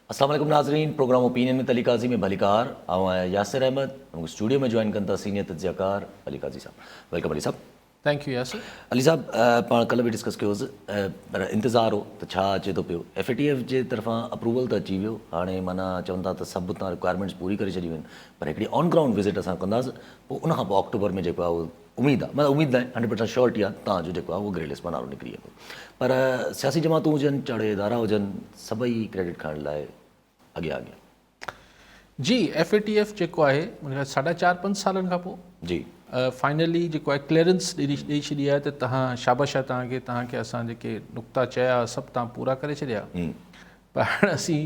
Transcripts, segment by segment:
अस्सलाम वालेकुम नाज़रीन, प्रोग्राम ओपिनियन में अली काज़ी में भलीकार ऐं यासिर अहमद मूंखे स्टूडियो में जॉइन कनि था सीनियर तज्ज़ियाकार अली काज़ी साहब। वेलकम अली साहब। Thank you Yasir. अली साहब, पाण कल्ह बि डिस्कस कयोसि, पर इंतज़ारु हो त छा अचे थो पियो। FATF जे तरफ़ां अप्रूवल त अची वियो, हाणे माना चवनि था त सभु तव्हां रिक्वायरमेंट्स पूरी करे छॾियूं आहिनि, पर हिकिड़ी ऑन ग्राउंड विज़िट असां कंदासीं, पोइ उनखां पोइ अक्टूबर में जेको आहे उहो उमेदु आहे, मतिलबु उमेदु न आहे, 100% श्योरिटी आहे तव्हांजो जेको आहे उहो ग्रे लिस्ट मां नालो निकिरी वेंदो। पर सियासी जमातूं हुजनि, चाहे इदारा हुजनि, सभई क्रेडिट खणण लाइ अॻियां जी। FATF जेको आहे उन 4.5-5 सालनि खां पोइ जी फाइनली जेको आहे क्लियरेंस ॾेई छॾी आहे त तव्हां शाबाश आहे तव्हांखे असां जेके नुक़्ता चया सभु तव्हां पूरा करे छॾिया। पर हाणे असीं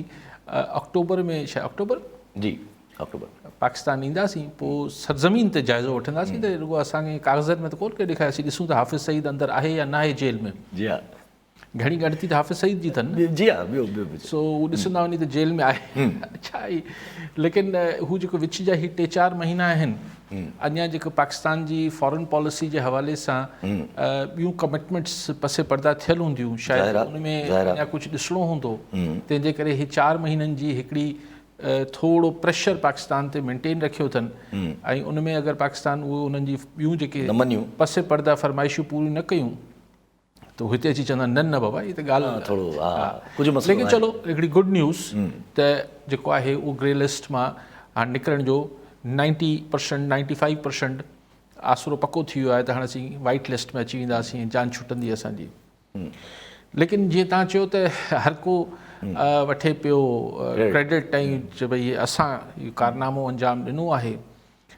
अक्टूबर में जी अक्टूबर पाकिस्तान ईंदासीं, पोइ सरज़मीन ते जाइज़ो वठंदासीं त रुॻो असांखे कागज़नि में त कोन करे ॾेखारियोसीं, ॾिसूं त हाफ़िज़ सईद अंदरि आहे या न आहे जेल में। जी हा, घणी ॻणती त हाफ़िज़ सईद जी अथनि। जी हा, ॿियो सो उहो ॾिसंदा वञी त जेल में आहे छा आहे। लेकिन हू जेको विच जा ही 3-4 महीना आहिनि, अञा जेको पाकिस्तान जी फॉरेन पॉलिसी जे हवाले सां ॿियूं कमिटमेंट्स पसे पर्दा थियल हूंदियूं, शायदि उनमें अञा कुझु ॾिसणो हूंदो। तंहिंजे करे ही 4 महीननि जी हिकिड़ी थोरो प्रेशर पाकिस्तान ते मेंटेन रखियो अथनि, ऐं उनमें अगरि पाकिस्तान उहो उन्हनि जी ॿियूं जेके पसे पर्दा फरमाइशूं पूरियूं न कयूं त हिते अची चवंदा न न बाबा ये तो ॻाल्हि थोरो कुझु मसइलो। लेकिन चलो हिकिड़ी गुड न्यूज़ त जेको आहे उहो ग्रे लिस्ट मां हाणे निकिरण जो 90% 95% आसरो पको थी वियो आहे, त हाणे असीं वाइट लिस्ट में अची वेंदासीं, जान छुटंदी असांजी। लेकिन जीअं तव्हां चयो त हर को वठे पियो क्रेडिट ऐं भई असां इहो कारनामो अंजाम ॾिनो आहे।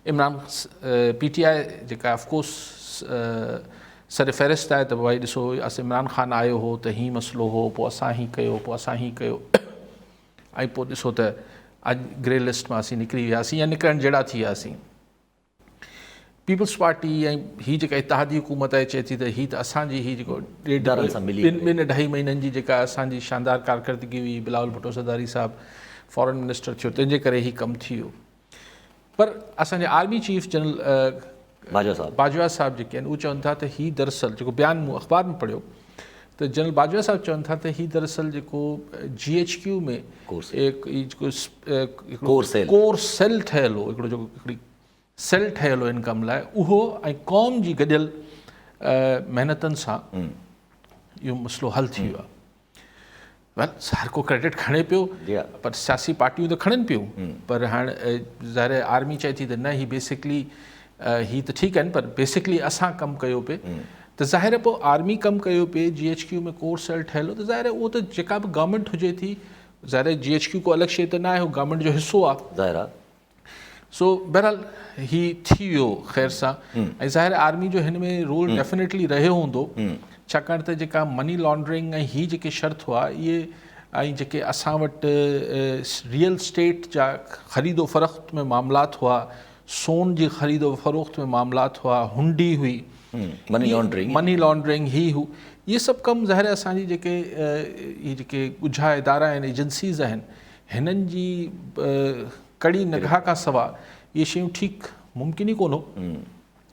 इमरान PTI जेका ऑफकोर्स सर फ़हिरिस्त आहे त भई ॾिसो इमरान ख़ान आयो हो त हीअं मसइलो हो, पोइ असां हीअं कयो, पोइ असां हीअं कयो, ऐं पोइ ॾिसो त अॼु ग्रे लिस्ट मां असीं निकिरी वियासीं या निकिरण जहिड़ा थी वियासीं। पीपल्स पार्टी ऐं हीअ जेका इतिहादी हुकूमत आहे चए थी त हीअ त असांजी हीअ जेको 2.5 महीननि जी जेका असांजी शानदार कारकर्दगी हुई, बिलावल भुट्टो ज़रदारी साहब फॉरेन मिनिस्टर थियो, तंहिंजे करे हीअ कमु थी वियो। पर असांजे आर्मी चीफ जनरल बाजवा साहब जेके आहिनि उहे चवनि था त हीअ दरअसल जेको बयानु मूं अख़बार में पढ़ियो त जनरल बाजवा साहब चवनि था त हीअ दरअसल जेको GHQ में कोर सेल ठहियल हो, हिकिड़ो जेको हिकिड़ी सेल ठहियल हो इन कम लाइ, उहो ऐं क़ौम जी गॾियल महिनतनि सां इहो मसइलो हल थी वियो आहे। हर को क्रेडिट खणे पियो, पर सियासी पार्टियूं त खणनि पियूं, पर हाणे ज़ाहिर आर्मी चए थी त न ही बेसिकली ही त ठीकु आहिनि, पर बेसिकली असां कमु कयो पिए। त ज़ाहिर पोइ आर्मी कमु कयो पिए, GHQ में कोर सेल ठहियल हो, त ज़ाहिर उहो त जेका बि गवर्नमेंट हुजे थी, ज़ाहिर GHQ को अलॻि शइ त न आहे, उहो गवर्नमेंट जो हिसो आहे ज़ाहिर आहे। सो बहरहाल ही थी वियो ख़ैर सां, ऐं ज़ाहिर आर्मी जो हिन में रोल डेफिनेटली रहियो हूंदो, छाकाणि त जेका मनी लॉन्ड्रिंग ऐं ही जेके शर्त हुआ इहे, ऐं जेके असां वटि रियल स्टेट जा ख़रीदो फ़रोख्त में मामलात हुआ, सोन जी ख़रीदो फ़रोख्त में मामलात हुआ, हुंडी हुई, मनी लॉन्ड्रिंग ही हू, ये सभु कमु ज़ाहिर असांजी जेके ॻुझा इदारा आहिनि, एजेंसीज़ आहिनि, हिननि जी कड़ी निगाह खां सवाइ इहे शयूं ठीकु मुमकिन ई कोन हो।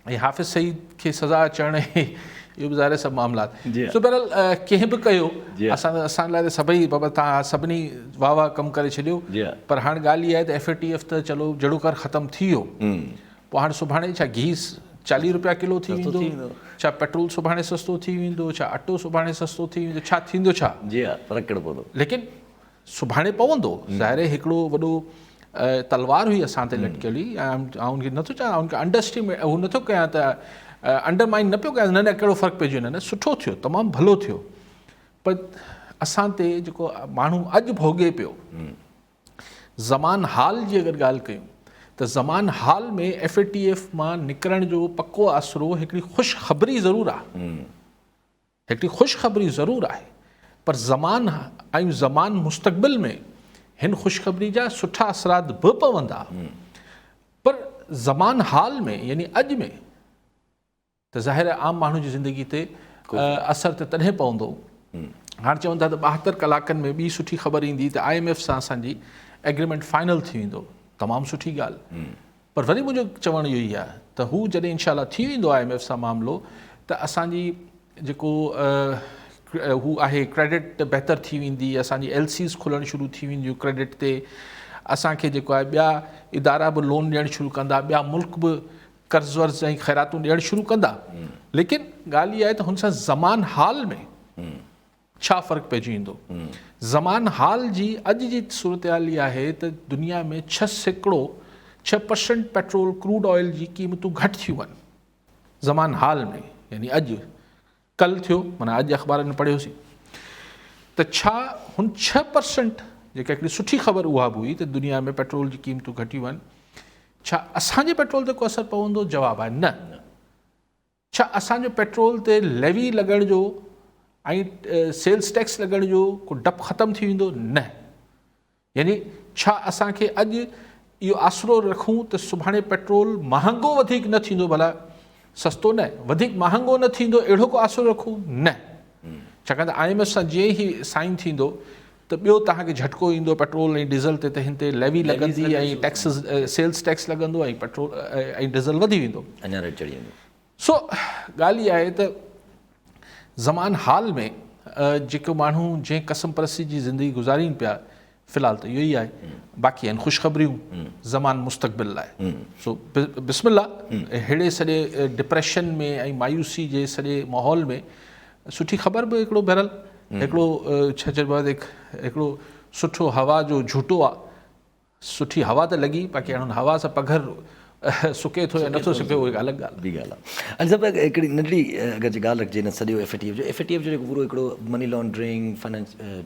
ऐं हाफ़िज़ सईद खे सज़ा अचण इहो बि ज़ाहिर सभु मामलात। सो बहरहाल कंहिं बि कयो, असां लाइ त सभई बाबा तव्हां सभिनी वाह वाह कमु करे छॾियो, पर हाणे ॻाल्हि इहा आहे त FATF त चलो जड़ो कर ख़तमु थी वियो, पोइ हाणे सुभाणे छा गीस 40 रुपया किलो थी वेंदो, छा पेट्रोल सुभाणे सस्तो थी वेंदो, छा अटो सुभाणे सस्तो थी वेंदो, छा थींदो छा? फ़र्क़ु कहिड़ो पवंदो? लेकिन सुभाणे पवंदो, ज़ाहिर हिकिड़ो वॾो तलवार हुई असां ते लटकियल हुई, ऐं उनखे नथो चवां, उनखे अंडरस्टिमेट हू नथो कयां त अंडरमाइन न पियो कयां, न न कहिड़ो फ़र्क़ु पइजी वञे, न सुठो थियो, तमामु भलो थियो, पर असां ते जेको माण्हू अॼु भोॻे पियो, ज़मान हाल जी अगरि ॻाल्हि कयूं त ज़मान हाल में FATF मां निकिरण जो पको आसरो हिकिड़ी ख़ुशख़बरी ज़रूरु आहे, हिकिड़ी ख़ुशख़बरी ज़रूरु आहे, पर ज़मान मुस्तक़बिल में हिन ख़ुशख़बरी जा सुठा असरात बि पवंदा, पर ज़मान हाल में यानी अॼु में त ज़ाहिर आम माण्हू जी ज़िंदगी ते असर त तॾहिं पवंदो। हाणे चवनि था त 72 कलाकनि में ॿी सुठी ख़बर ईंदी त IMF सां असांजी एग्रीमेंट फाइनल थी वेंदो, तमामु सुठी ॻाल्हि, पर वरी मुंहिंजो चवणु इहो ई आहे त हू जॾहिं इंशाअल्लाह थी वेंदो IMF सां मामिलो, त असांजी जेको हू आहे क्रेडिट बहितर थी वेंदी, असांजी LCs खुलणु शुरू थी वेंदियूं क्रेडिट ते, असांखे जेको आहे ॿिया इदारा बि लोन ॾियणु शुरू कंदा, ॿिया मुल्क बि कर्ज़ वर्ज़ ऐं ख़ैरातूं ॾियणु शुरू कंदा। लेकिन ॻाल्हि इहा आहे त हुन सां ज़मान हाल में छा फ़र्क़ु पइजी वेंदो। ज़मान हाल जी अॼु जी सूरत हाल इहा आहे त दुनिया में 6% पेट्रोल क्रूड ऑयल जी क़ीमतूं घटि थियूं आहिनि ज़मान हाल में, यानी अॼु कल थियो, माना अॼु अख़बार में पढ़ियोसीं त छा हुन 6% जेका हिकिड़ी सुठी ख़बर उहा बि हुई त दुनिया में पेट्रोल जी क़ीमतूं घटियूं आहिनि, छा असांजे पेट्रोल ते को असरु पवंदो? जवाबु आहे न। छा असांजो पेट्रोल ते लेवी लॻण जो ऐं सेल्स टैक्स लॻण जो को डपु ख़तमु थी वेंदो? न। यानी छा असांखे अॼु इहो आसिरो रखूं त सुभाणे पेट्रोल महांगो वधीक न थींदो, भला सस्तो न, वधीक महांगो न थींदो, अहिड़ो को आसिरो रखूं? न। छाकाणि त IMF सां जीअं ई साइन थींदो त ॿियो तव्हांखे झटको ईंदो पेट्रोल ऐं डीज़ल ते, त हिन ते लेवी लॻंदी ऐं टैक्सिस सेल्स टैक्स लॻंदो ऐं पेट्रोल ऐं डीज़ल वधी वेंदो, अञा रेट चढ़ी वेंदो। सो ॻाल्हि इहा आहे त ज़मान हाल में जेको माण्हू जंहिं क़सम परस्ती जी ज़िंदगी गुज़ारीनि पिया, फ़िलहाल त इहो ई आहे। बाक़ी आहिनि ख़ुशख़बरियूं ज़मान मुस्तक़बिल लाइ। सो बिस्मिल्लाह, अहिड़े सॼे डिप्रेशन में ऐं मायूसी जे सॼे माहौल में सुठी ख़बर बि हिकिड़ो बहरल हिकिड़ो छा चइबो आहे, हिकिड़ो सुठो हवा जो झूटो आहे, सुठी हवा त लॻी, बाक़ी हाणे हुन हवा सां पघर सुके थो या नथो सुके उहा अलॻि ॻाल्हि ॿी ॻाल्हि आहे। अॼु सभु हिकिड़ी नंढड़ी अगरि जे ॻाल्हि रखिजे न सॼो FATF जो जेको पूरो हिकिड़ो मनी लॉन्ड्रिंग,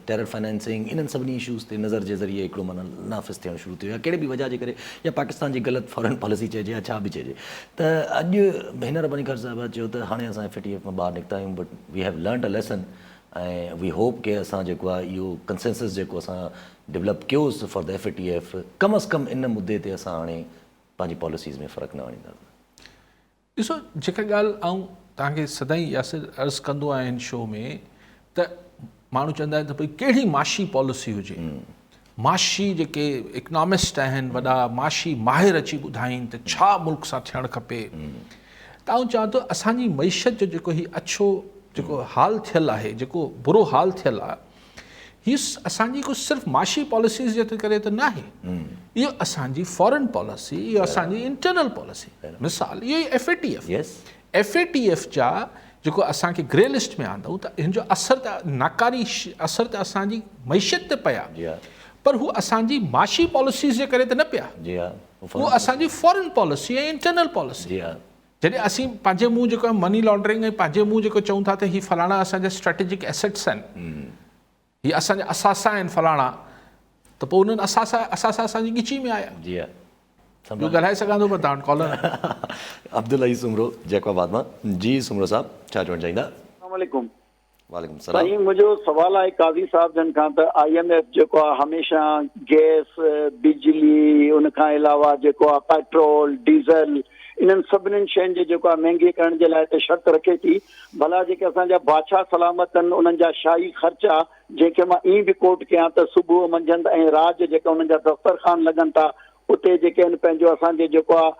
टेरर फाइनेंसिंग, इन्हनि सभिनी इशूज़ ते नज़र जे ज़रिए हिकिड़ो माना नाफ़िज़ थियणु शुरू थियो, या कहिड़े बि वजह जे करे, या पाकिस्तान जी ग़लति फॉरेन पॉलिसी चइजे या छा बि चइजे, त अॼु हींअर बनी खर साहिबु चयो त हाणे असां FATF मां ॿाहिरि निकिता आहियूं, but we have learn a lesson, ऐं वी होप के असां जेको आहे इहो कंसेंसस जेको असां डेवलप कयोसीं फॉर द FATF, कम अज़ कम इन मुद्दे ते असां हाणे पंहिंजी पॉलिसीज़ में फ़र्क़ु न आणींदासीं। ॾिसो, जेका ॻाल्हि आऊं तव्हांखे सदाईं यासिर अर्ज़ु कंदो आहियां हिन शो में, त माण्हू चवंदा आहिनि त भई कहिड़ी माशी पॉलिसी हुजे, माशी जेके इकनॉमिस्ट आहिनि वॾा माशी माहिर अची ॿुधाइनि त छा मुल्क सां थियणु खपे, त आऊं चवां थो असांजी मईशत जो जेको हीउ अछो जेको हाल थियल आहे, जेको बुरो हाल थियल आहे, हीअ असांजी को सिर्फ़ु माशी पॉलिसीज़ जे करे त न आहे, इहो असांजी फॉरेन पॉलिसी, इहो असांजी इंटरनल पॉलिसी। मिसाल इहो ई FATF जा जेको असांखे ग्रे लिस्ट में आंदऊं, त हिन जो असरु त नाकारी असरु त असांजी मईशत ते पिया, पर हू असांजी माशी पॉलिसीज़ जे करे त न पिया, उहो असांजी फॉरेन पॉलिसी ऐं इंटरनल पॉलिसी। जॾहिं असीं पंहिंजे मुंहुं जेको आहे मनी लॉन्ड्रिंग ऐं पंहिंजे मुंहुं जेको चऊं था त हीअ फलाणा असांजा स्ट्रेटेजिक एसेट्स आहिनि, हीअ असांजा असासा आहिनि फलाणा, त पोइ उन्हनि असासा असांजी ॻिची में आया। ॿियो ॻाल्हाए सघां थो पर तव्हां वटि कॉलर अब्दुल अईस सुमरो जैकबाबाद मां। जी सुमरो साहब, छा चवणु चाहींदा? अस्सलामुअलैकुम। वालेकुम सलाम। साईं, मुंहिंजो सुवालु आहे काज़ी साहब जन खां त IMF जेको आहे हमेशह गैस, बिजली, उन खां अलावा जेको आहे पेट्रोल, डीज़ल, इन्हनि सभिनीनि शयुनि जे जेको आहे महांगी करण जे लाइ त शर्त रखे थी, भला जेके असांजा बादशाह सलामत आहिनि उन्हनि जा शाही ख़र्चा जंहिंखे मां ईअं बि कोट कयां त सुबुह मंझंदि ऐं राति जेके उन्हनि जा दफ़्तरखान लॻनि था, उते जेके आहिनि पंहिंजो असांजे जेको आहे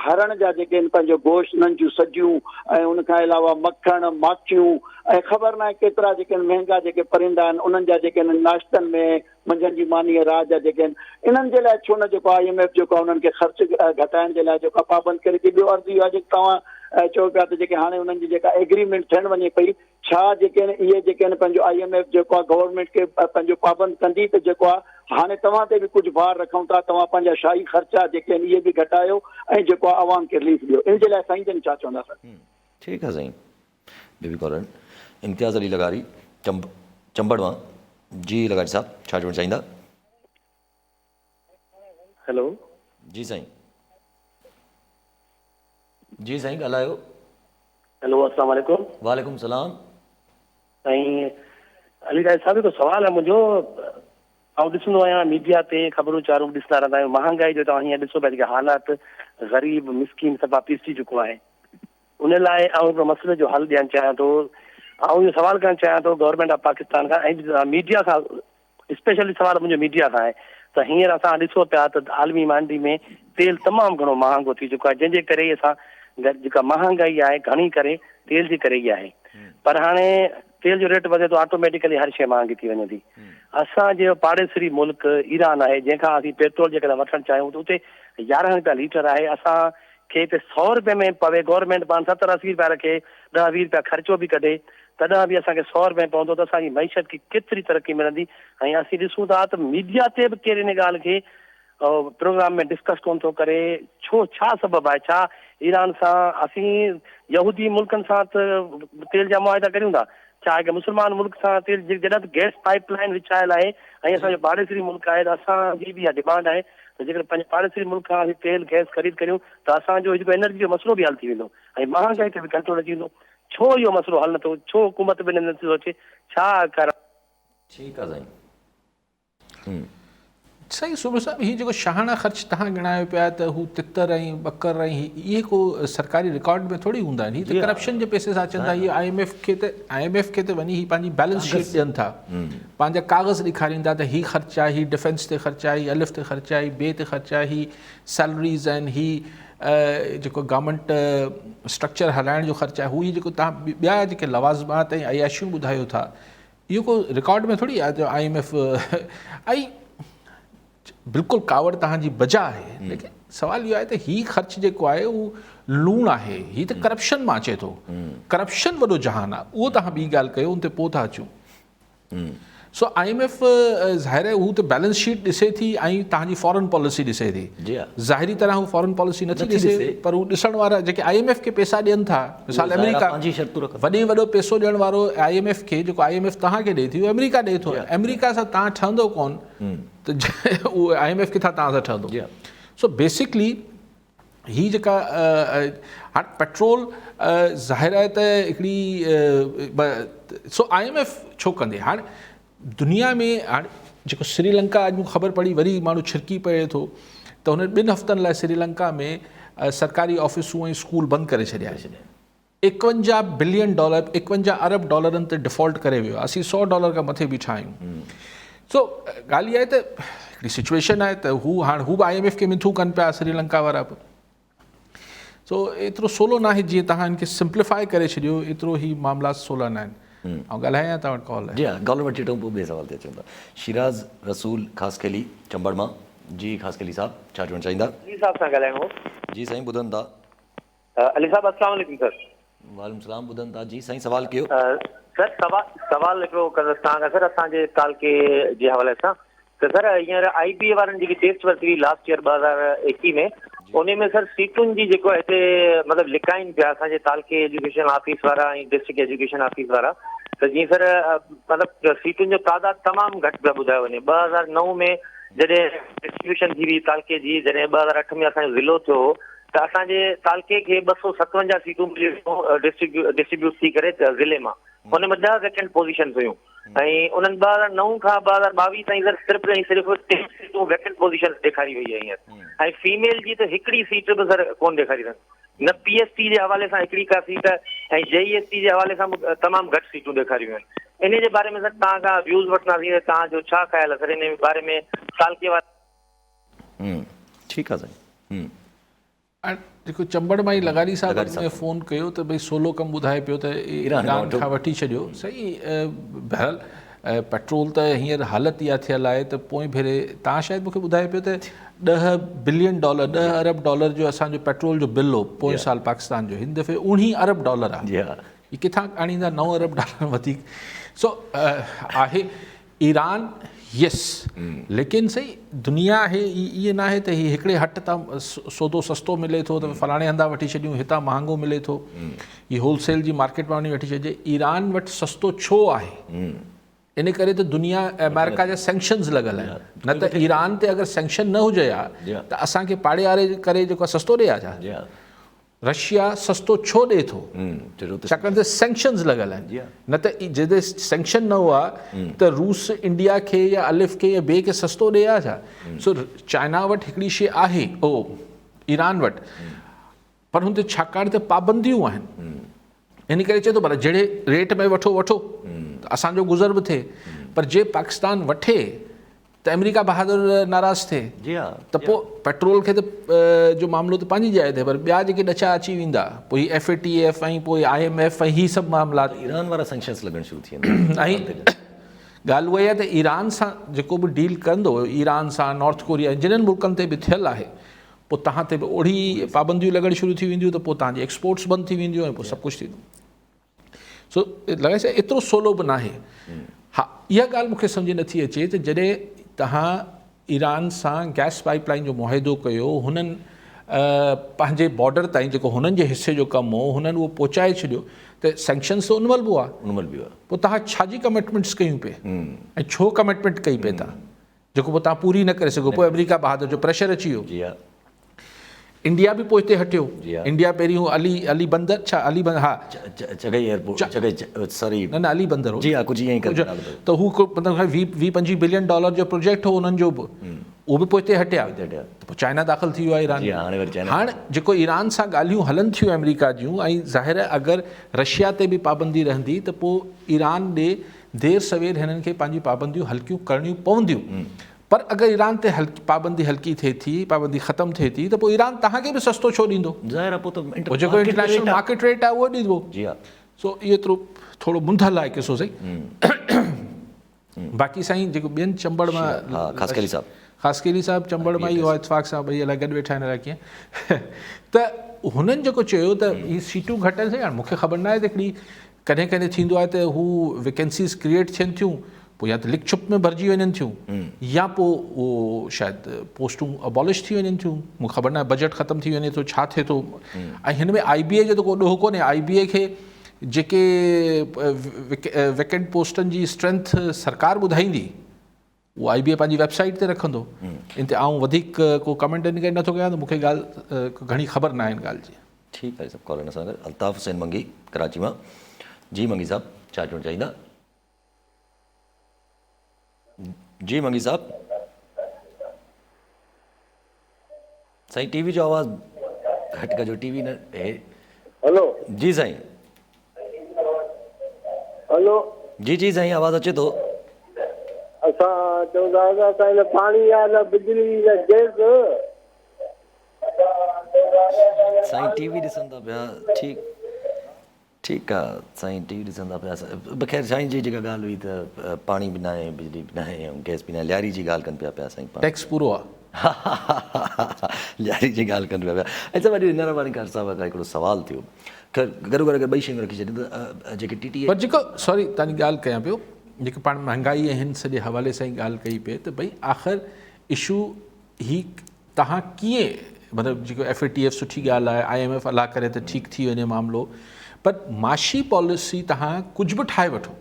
हरण जा जेके आहिनि पंहिंजो गोश्त, उन्हनि जूं सजियूं, ऐं उन खां अलावा मखण, माखियूं, ऐं ख़बर न आहे केतिरा जेके आहिनि महांगा जेके परिंदा आहिनि, उन्हनि जा जेके आहिनि नाश्तनि में, मंझंदि जी मानी, राति जा जेके आहिनि, इन्हनि जे लाइ छो न जेको आहे IMF जेको आहे उन्हनि खे ख़र्च घटाइण जे लाइ जेको आहे पाबंद करे थी। ॿियो अर्ज़ु इहो आहे जेके तव्हां चओ पिया त जेके हाणे उन्हनि जी जेका एग्रीमेंट थियण वञे पई, छा जेके आहिनि इहे जेके आहिनि पंहिंजो IMF जेको आहे गवर्नमेंट खे पंहिंजो पाबंद कंदी त जेको आहे हाणे तव्हां ते बि कुझु भार रखूं था, तव्हां पंहिंजा शाही ख़र्चा जेके आहिनि इहे बि घटायो ऐं जेको आहे आवाम खे रिलीफ ॾियो, इन जे लाइ साईं जन छा चवंदा सर? ठीकु आहे साईं। बेबी कॉलन इम्तियाज़ अली लगारी चंबड़ मां। जी लगारी साहब, छा चवणु चाहींदा? हेलो। जी साईं। जी साईं, ॻाल्हायो। हेलो, अस्सलाम वालेकुम। वालेकुम सलाम। साईं अली राय साहब, हिकु सुवालु आहे मुंहिंजो। आउं ॾिसंदो आहियां मीडिया ते ख़बरूं चारूं ॾिसंदा रहंदा आहियूं, महांगाई जो तव्हां हीअं ॾिसो पिया जेके हालात ग़रीब मिसकिन सभु पिसजी चुको आहे, उन लाइ आउं हिकिड़ो मसइले जो हल ॾियणु चाहियां थो। आउं इहो सवालु करणु चाहियां थो गवर्नमेंट ऑफ पाकिस्तान खां ऐं मीडिया खां, स्पेशली सवालु मुंहिंजो मीडिया खां आहे त हींअर असां ॾिसो पिया त आलमी मंडी में तेल तमामु घणो महांगो थी चुको आहे, जंहिंजे करे असां जेका महांगाई आहे घणी करे तेल जे करे ई आहे। पर हाणे तेल जो रेट वधे थो ऑटोमेटिकली हर शइ महांगी थी वञे थी। असांजे पाड़ेसरी मुल्क ईरान आहे, जंहिंखां असीं पेट्रोल जेकॾहिं वठणु चाहियूं त उते 11 रुपया लीटर आहे। असांखे हिते 100 रुपए में पवे, गवर्नमेंट पाण 70-80 रुपया रखे, 10-20 रुपया ख़र्चो बि कढे, तॾहिं बि असांखे 100 रुपए पवंदो, त असांजी मईशत खे केतिरी तरक़ी मिलंदी। ऐं असीं ॾिसूं था त मीडिया ते बि केरु इन ॻाल्हि खे प्रोग्राम में डिस्कस कोन थो करे। छो, छा सबबु आहे? छा ईरान सां असीं यहूदी मुल्कनि सां त तेल जा मुआहिदा करियूं था, छा आहे कि मुस्लमान मुल्क सां तेल जॾहिं त गैस पाइप लाइन विछायल आहे ऐं असांजो पाड़ेसरी मुल्क आहे, त असांजी बि इहा डिमांड आहे त जेकर पंहिंजे पाड़ेसरी मुल्क खां असीं तेल गैस ख़रीद करियूं त असांजो जेको एनर्जी जो मसइलो बि हल थी वेंदो ऐं महांगाई ते बि कंट्रोल अची वेंदो। छो इहो मसइलो हल नथो? छो हुकूमत बि नथो अचे? छा कर? ठीकु आहे साईं। सही सुबुह साहिबु हीअ जेको शाहाना ख़र्च तव्हां गिणायो पिया त हू तितर ऐं ॿकर ऐं इहे को सरकारी रिकॉर्ड में थोरी हूंदा आहिनि। हीअ त करप्शन जे पैसे सां अचनि था। इहे IMF खे त वञी हीअ पंहिंजी बैलेंस शीट ॾियनि था, पंहिंजा कागज़ ॾेखारींदा त हीअ ख़र्च आहे, हीअ डिफेंस ते ख़र्च आहे, हीअ अलिफ ते ख़र्च आहे, हीअ ॿिए ते ख़र्च आहे, हीअ सैलरीज़ आहिनि, हीअ जेको गवर्नमेंट स्ट्रक्चर हलाइण जो ख़र्च आहे, हू ई जेको तव्हां ॿिया जेके लवाज़मात ऐं अयाशियूं ॿुधायो था, इहो को रिकॉर्ड में थोरी आहे जो IMF ऐं बिल्कुलु कावड़ तव्हांजी बजा आहे। लेकिन सवाल इहो आहे त हीअ ख़र्च जेको आहे उहो लूण आहे, हीअ त करप्शन मां अचे थो। करप्शन वॾो जहान आहे, उहो तव्हां ॿी ॻाल्हि कयो, उन ते पोइ था अचूं। सो IMF ज़ाहिर आहे हू त बैलेंस शीट ॾिसे थी ऐं तव्हांजी फॉरेन पॉलिसी ॾिसे थी। ज़ाहिरी तरह हू फॉरेन पॉलिसी नथी ॾिसे, पर हू ॾिसण वारा जेके IMF खे पैसा ॾियनि था, मिसाल अमेरिका वॾे वॾो पैसो ॾियण वारो IMF खे, जेको IMF तव्हांखे ॾिए थी, उहो अमेरिका ॾिए थो। अमेरिका सां तव्हां ठहंदो कोन, त उहो IMF किथां तव्हां सां ठहंदो? सो बेसिकली ही जेका हाणे पेट्रोल ज़ाहिर आहे त हिकिड़ी सो IMF छो कंदे? हाणे दुनिया में हाणे जेको श्रीलंका, अॼु मूंखे ख़बर पड़ी वरी माण्हू छिरकी पए थो त हुन 2 हफ़्तनि लाइ श्रीलंका में सरकारी ऑफिसूं ऐं स्कूल बंदि करे छॾिया। $51 बिलियन, $51 अरब डॉलरनि ते डिफॉल्ट करे वियो। असीं $100 खां मथे बीठा आहियूं। सो ॻाल्हि इहा आहे त हिकिड़ी सिचुएशन आहे त हाणे हू बि IMF खे मिथूं कनि पिया श्रीलंका वारा बि। सो एतिरो सवलो न आहे, जीअं तव्हां हिनखे सिंप्लीफाई करे छॾियो, एतिरो ई मामला सवला न आहिनि। ऐं ॻाल्हायां तव्हां वटि कॉल आहे? जी हा, कॉल वठी वठूं, पोइ ॿिए सवाल ते अचूं था। शिराज़ रसूल ख़ासखेली चंबड़ मां। जी ख़ासखेली साहब, छा चवणु चाहींदा? जी साहब सां ॻाल्हायूं। जी साईं, ॿुधनि था। अली साहब अस्सलाम वालेकुम सर। वालेकुम सलाम, ॿुधनि था। जी साईं, सवाल कयो। सर सवाल हिकिड़ो कंदुसि तव्हां खां सर, असांजे तालके जे हवाले सां त सर हींअर IBA वारनि जेकी टेस्ट वरिती हुई लास्ट ईयर 2021 में, उन में सर सीटुनि जी जेको हिते मतिलबु लिकाइनि पिया असांजे तालके एजुकेशन ऑफिस वारा ऐं डिस्ट्रिक्ट एजुकेशन ऑफिस वारा, त जीअं सर मतिलबु सीटुनि जो तादादु तमामु घटि पिया ॿुधायो वञे। 2009 में जॾहिं डिस्ट्रीब्यूशन थी हुई तालके जी, जॾहिं 2008 में असांजो ज़िलो थियो त असांजे तालके खे 257 सीटूं मिलियूं डिस्ट्रीब्यूट थी करे ज़िले मां। हुन में 10 वैकेंट पोज़ीशन हुयूं ऐं उन्हनि 2009 खां 2022 ताईं सर सिर्फ़ु ऐं सिर्फ़ु 3 सीटूं वैकेंट पोज़ीशन ॾेखारी वई आहे हींअर। ऐं फीमेल जी त हिकिड़ी सीट बि सर कोन ॾेखारी अथनि। न PST जे हवाले सां हिकिड़ी का सीट ऐं JEST जे हवाले सां तमामु घटि सीटूं ॾेखारियूं आहिनि। इन जे बारे में सर तव्हां खां व्यूज़ वठंदासीं, तव्हांजो छा ख़्यालु आहे सर इन बारे में? तालके वारा ठीकु आहे साईं। जेको चंबड़ मां ई लगारी साहब ने फ़ोन कयो त भई सवलो कमु ॿुधाए पियो त ईरान खां वठी छॾियो। सही, बहरहाल पेट्रोल त हींअर हालत इहा थियल आहे त पोइ भेरे तव्हां शायदि मूंखे ॿुधाए पियो त $10 बिलियन, $10 अरब डॉलर जो असांजो पेट्रोल जो बिल हो पोइ साल पाकिस्तान जो। हिन दफ़े $19 अरब आहे। हीअ किथां आणींदा? $9 अरब वधीक। सो आहे ईरान, यस, लेकिन सही दुनिया आहे इहे न आहे त हीअ हिकिड़े हट तां सौदो सस्तो मिले थो त फलाणे हंधा वठी छॾियूं, हितां महांगो मिले थो, हीअ होलसेल जी मार्केट मां वञी वठी छॾिजे। ईरान वटि सस्तो छो आहे? इन करे त दुनिया अमेरिका जा सैंक्शन्स लॻल आहिनि। न त ईरान ते अगरि सैंक्शन न हुजे हा त असांखे पाड़े वारे करे जेको सस्तो ॾिए हा छा? रशिया सस्तो छो ॾिए थो? छाकाणि त सैंक्शन्स लॻल आहिनि। न त जॾहिं सैंक्शन न हुआ त रूस इंडिया खे या अलिफ खे या ॿिए खे सस्तो ॾिए हा छा? सो चाइना वटि हिकिड़ी शइ आहे, ईरान वटि, पर हुन ते छाकाणि त पाबंदियूं आहिनि, इन करे चए थो पर जहिड़े रेट में वठो त असांजो गुज़र बि थिए। पर जे पाकिस्तान वठे त अमेरिका बहादुर नाराज़ थिए जी हा त पोइ पेट्रोल खे त जो मामिलो त पंहिंजी जाइ ते, पर ॿिया जेके ॾचा अची वेंदा, पोइ ही FATF ऐं पोइ IMF ऐं ही सभु मामला, ईरान वारा सैंक्शन्स लॻण शुरू थी वेंदा ऐं ॻाल्हि उहा आहे त ईरान सां जेको बि डील कंदो, ईरान सां, नॉर्थ कोरिया, जिन्हनि मुल्कनि ते बि थियल आहे, पोइ तव्हां ते बि ओड़ी पाबंदियूं लॻण शुरू थी वेंदियूं त पोइ तव्हांजी एक्सपोर्ट्स बंदि थी वेंदियूं ऐं पोइ सभु कुझु थींदो। सो लॻे छा एतिरो सवलो बि न आहे। हा, इहा ॻाल्हि मूंखे सम्झ नथी अचे त जॾहिं तव्हां ईरान सां गैस पाइपलाइन जो मुआहिदो कयो, हुननि पंहिंजे बॉर्डर ताईं जेको हुननि जे हिसे जो कमु हो हुननि उहो पहुचाए छॾियो, त सैंक्शन्स त उन महिल बि हुआ, पोइ तव्हां छाजी कमिटमेंट्स कयूं पिए ऐं छो कमिटमेंट कई पिए तव्हां, जेको पोइ तव्हां पूरी न करे सघो, पोइ अमेरिका बहादुर जो प्रेशर अची वियो। जी हा, इंडिया बि पोइ हिते हटियो। जी हा। इंडिया पहिरियों अली बंदर, छा अली बंदर, हा चगई एयरपोर्ट, चगई सॉरी न अली बंदर हो, जी हा, कुझु ईअं ई करे त हू मतिलबु 20-25 बिलियन डॉलर जो प्रोजेक्ट हो उन्हनि जो बि, उहो बि पोइ हिते हटिया, त पोइ चाइना दाख़िल थी वियो आहे ईरान। जी हा, हाणे वरी चाइना। हाणे जेको ईरान सां ॻाल्हियूं हलनि थियूं अमेरिका जूं, ऐं ज़ाहिर आहे अगरि रशिया ते बि पाबंदी रहंदी त पोइ ईरान ॾे देरि सवेर हिननि खे पंहिंजी पाबंदियूं हल्कियूं करणियूं पवंदियूं। पर अगरि ईरान ते पाबंदी हल्की थिए थी, पाबंदी ख़तमु थिए थी, त पोइ ईरान तव्हांखे बि सस्तो छो ॾींदो? ज़ाहिर आहे, पोइ जेको इंटरनेशनल मार्केट रेट आहे उहो ॾींदो। जी हा। सो इहो एतिरो थोरो मुंधल आहे किसो सही। बाक़ी साईं जेको ॿियनि चंबड़ मां, ख़ासकरी साहब, ख़ासकरी साहब चंबड़ मां इहो इतफ़ाक़ सां भई अलाए गॾु वेठा आहिनि अलाए कीअं, त हुननि जेको चयो त ही सीटूं घटि आहिनि, हाणे मूंखे ख़बर न आहे त हिकिड़ी कॾहिं कॾहिं थींदो आहे त हू वेकेंसीज़ क्रिएट थियनि थियूं, पोइ या त लिख छुप में भरिजी वञनि थियूं, या पोइ उहो शायदि पोस्टूं अबॉलिश थी वञनि थियूं, मूंखे ख़बर न आहे, बजट ख़तमु थी वञे थो, छा थिए थो। ऐं हिन में IBA जो त को ॾोहो कोन्हे, IBA खे जेके वेकेंट पोस्टनि जी स्ट्रेंथ सरकार ॿुधाईंदी, उहो IBA पंहिंजी वेबसाइट ते रखंदो। इन ते आउं वधीक को कमेंट इन करे नथो कयां, त मूंखे ॻाल्हि घणी ख़बर न आहे इन ॻाल्हि जी। ठीकु आहे सभु कॉलर सां गॾु अल्ताफ़ हुसैन मंगी कराची मां। जी मंगी साहब, छा चवणु चाहींदा? जी मंगी साहब, साईं टीवी जो आवाज़ घटि कजो, टीवी न हेलो जी साईं। हेलो जी जी साईं, आवाज़ अचे थो। असां चवंदा असां न पाणी आहे न बिजली न गैस। साईं टीवी ॾिसंदा पिया, ठीकु आहे साईं, टीवी ॾिसंदा पिया। ख़ैर साईं जी जेका ॻाल्हि हुई त पाणी बि न आहे, बिजली बि न आहे ऐं गैस बि न आहे, लियारी जी ॻाल्हि कनि पिया साईं। टैक्स पूरो आहे, लियारी जी ॻाल्हि कनि पिया। ऐं सभु अॼु हिन वारी कार साहिब खां हिकिड़ो सुवालु थियो, ख़ैर गॾो गॾु ॿई शयूं रखी छॾियूं त जेके TTA, पर जेको सॉरी तव्हांजी ॻाल्हि कयां पियो, जेके पाण महांगाई ऐं हिन सॼे हवाले सां ई ॻाल्हि कई पिए, त भई आख़िर इशू ही तव्हां कीअं, मतिलबु जेको FATF सुठी ॻाल्हि आहे, IMF अलाह करे त ठीकु थी वञे मामिलो, पर माशी पॉलिसी तव्हां कुझु बि ठाहे वठो।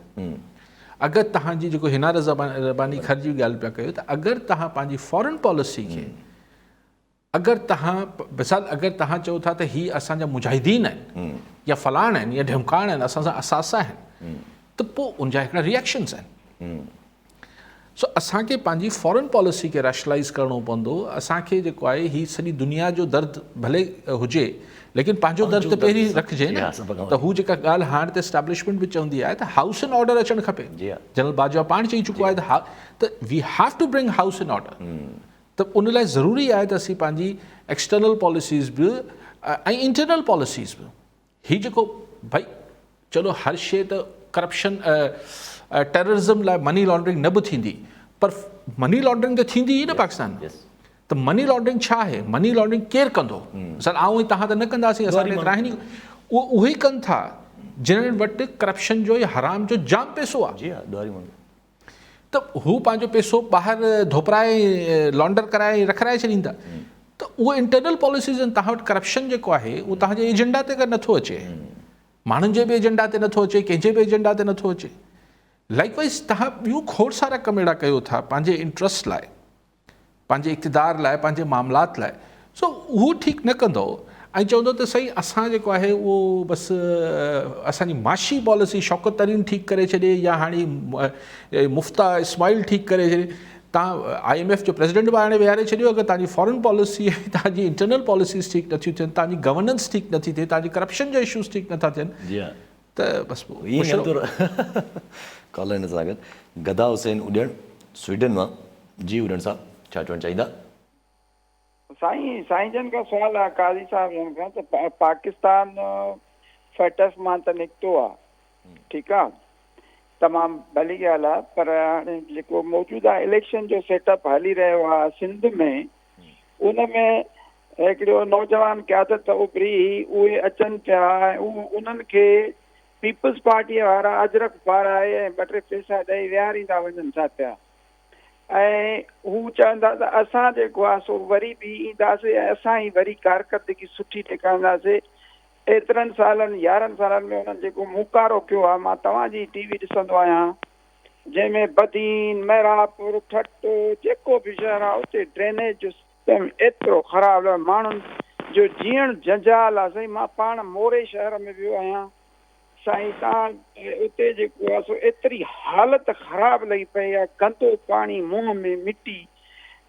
अगरि तव्हांजी जेको हिना रज़ाबानी ख़र्च जी ॻाल्हि पिया कयो, त अगरि तव्हां पंहिंजी फॉरेन पॉलिसी खे, अगरि तव्हां मिसाल अगरि तव्हां चओ था त ही असांजा मुजाहिदीन आहिनि या फलाण आहिनि या ढमकाण आहिनि, असां सां असासा आहिनि, त पोइ उनजा हिकिड़ा रिएक्शन्स आहिनि। सो असांखे पंहिंजी फॉरेन पॉलिसी खे रैशनलाइज़ करिणो पवंदो। असांखे जेको आहे ही सॼी दुनिया जो दर्द भले हुजे, लेकिन पंहिंजो दर्द त पहिरीं रखिजे न। त हू जेका ॻाल्हि हाणे त एस्टैब्लिशमेंट बि चवंदी आहे त हाउस इन ऑर्डर अचणु खपे। जनरल बाजवा पाण चई चुको आहे त we have to bring house in order. त उन लाइ ज़रूरी आहे त असीं पंहिंजी एक्सटर्नल पॉलिसीज़ बि ऐं इंटरनल पॉलिसीज़ बि, हीउ जेको भई चलो हर शइ त करप्शन टेररिज़म लाइ मनी लॉन्ड्रिंग न बि थींदी, पर मनी लॉन्ड्रिंग त थींदी ई न पाकिस्तान में। त मनी लॉन्ड्रिंग छा आहे? मनी लॉन्ड्रिंग केरु कंदो? सर आऊं तव्हां त न कंदासीं, असांखे राहिनी उहे कनि था जिन्हनि वटि करप्शन जो या हराम जो जाम पैसो आहे। त हू पंहिंजो पैसो ॿाहिरि धोपराए लॉन्डर कराए रखाए छॾींदा। त उहो इंटरनल पॉलिसीज़ आहिनि। तव्हां वटि करप्शन जेको आहे उहो तव्हांजे एजेंडा ते अगरि नथो अचे, माण्हुनि जे बि एजेंडा ते नथो अचे, कंहिंजे बि एजेंडा ते नथो अचे, लाइकवाइज़ तव्हां ॿियूं खोड़ सारा कम अहिड़ा कयो था पंहिंजे इंट्रस्ट लाइ, पंहिंजे इक़्तिदार लाइ, पंहिंजे मामलात लाइ। सो उहो ठीकु न कंदो ऐं चवंदो त सही असां जेको आहे उहो बसि असांजी माशी पॉलिसी शौकत तरीन ठीकु करे छॾे या हाणे मुफ्ता इस्माइल ठीकु करे छॾे। तव्हां IMF जो प्रेसिडेंट बि हाणे विहारे छॾियो। अगरि तव्हांजी फॉरेन पॉलिसी ऐं तव्हांजी इंटरनल पॉलिसीज़ ठीकु नथियूं थियनि, तव्हांजी गवर्नेंस ठीकु नथी थिए, तव्हांजी करप्शन जो इशूज़ ठीकु नथा थियनि, त बसि कॉलर सां गॾु गदा हुसैन उॾियण स्वीडन मां। जी उड़न साहब छा चवणु चाहींदा? साईं जन का सवाल आहे काज़ी साहब जन खां त पाकिस्तान फैटस मां त निकितो आहे, ठीकु आहे, तमामु भली ॻाल्हि आहे, पर हाणे जेको मौजूदा इलेक्शन जो सेटअप हली रहियो आहे सिंध में, उन में हिकिड़ो नौजवान क़यादत उभरी, उहे अचनि पिया ऐं उन्हनि खे पीपल्स पार्टीअ वारा अजरक पाराए ऐं 2-3 पैसा ॾेई विहारींदा वञनि था पिया ऐं हू चवंदा त असां जेको आहे सो वरी बि ईंदासीं ऐं असां ई वरी कारकर्दगी सुठी ॾेखारींदासीं। एतिरनि सालनि 11 सालनि में उन्हनि जेको मुकारो कयो आहे, मां तव्हांजी टीवी ॾिसंदो आहियां, जंहिंमें बदीन, मैरापुर, ठट्टो, जेको बि शहर आहे उते ड्रेनेज जो सिस्टम एतिरो ख़राबु आहे, माण्हुनि जो जीअण जंजाल आहे। साईं मां पाण मोरे शहर में वियो आहियां साईं, तव्हां उते जेको आहे सो एतिरी हालत ख़राबु लॻी पई आहे, गंदो पाणी, मुंहं में मिटी,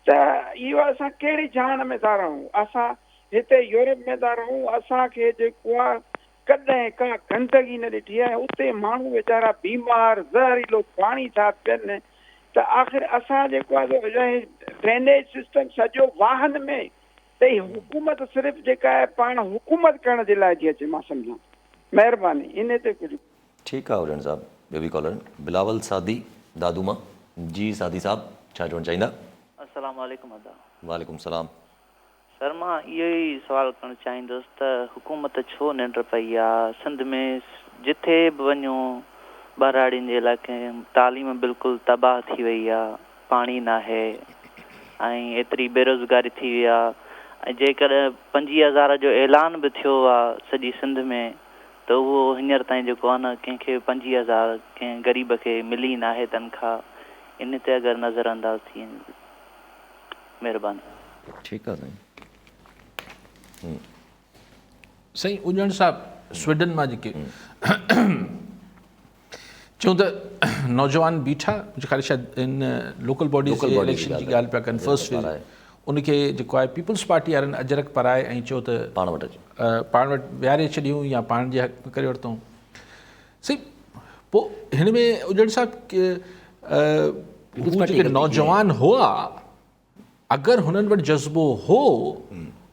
त इहो असां कहिड़ी जान में था रहूं? असां हिते यूरोप में था रहूं, असांखे जेको आहे कॾहिं का गंदगी न ॾिठी आहे, उते माण्हू वीचारा बीमार, ज़हरीलो पाणी था पीअनि, त आख़िर असां जेको आहे ड्रेनेज सिस्टम सॼो वाहन में, त ही हुकूमत सिर्फ़ु जेका आहे पाण हुकूमत करण जे लाइ थी अचे, मां सम्झां। महिरबानी इन ते कुझु। ठीकु आहे उड़न साहब। ॿियो बि कॉलर बिलावल सादी दादूमा। जी सादी साहब छा चवणु चाहींदा? अस्सलाम वालेकुम अदा। वालेकुम सलाम। सर मां इहो ई सवाल करणु चाहींदुसि त हुकूमत छो निंड पई आहे? सिंध में जिथे बि वञो ॿारहाड़ियुनि जे इलाइक़े तालीम बिल्कुलु तबाह थी वई आहे, पाणी न आहे ऐं एतिरी बेरोज़गारी थी वई आहे, ऐं जेकॾहिं 25,000 जो ऐलान बि थियो आहे सॼी सिंध में, त उहो हींअर ताईं जेको आहे न कंहिंखे 25,000 कंहिं ग़रीब खे मिली न आहे तनख़्वाह। इन ते अगरि नज़र अंदाज़ थी वञे, महिरबानी। ठीकु आहे साईं। साईं उजण साहब स्वीडन मां जेके चऊं त नौजवान बीठा, मुंहिंजे ख़्याल शायदि इन लोकल बॉडीज़ जे इलेक्शन जी ॻाल्हि पिया कनि, फर्स्ट फेज़, उनखे जेको आहे पीपल्स पार्टी वारनि अजरक पाराए ऐं चयो त पाण वटि विहारे छॾियूं या पाण जे हक़ में करे वरितऊं। सही, पोइ हिन में उजड़ साहिबु जेके नौजवान हुआ, अगरि हुननि वटि जज़्बो हो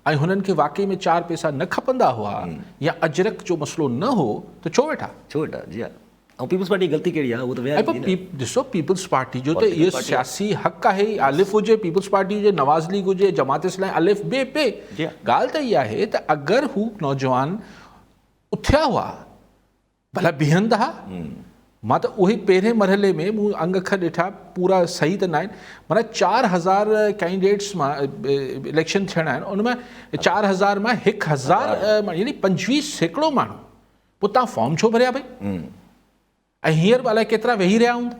ऐं हुननि खे वाकई में 4 पैसा न खपंदा हुआ या अजरक जो मसइलो न हो, त छो वेठा? जी हा। ऐं पीपल्स पार्टी गलती कहिड़ी आहे? उहो त ॾिसो, पीपल्स पार्टी जो त इहो सियासी हक़ आहे, आलिफ हुजे पीपल्स पार्टी हुजे, नवाज़ लीग हुजे, जमात इस्लामी, अलिफ बे पे। ॻाल्हि त इहा आहे त अगरि हू नौजवान उथिया हुआ, भला बीहंदा हा, मां त उहे पहिरें मरहले में मूं अंग अखर ॾिठा, पूरा सही त न आहिनि, माना 4,000 कैंडिडेट्स मां इलेक्शन थियणा आहिनि, उन में 4,000 मां 1,000 यानी 25% माण्हू, पोइ तव्हां फॉर्म छो भरिया भई? ऐं हींअर बि अलाए केतिरा वेही रहिया हूंदा,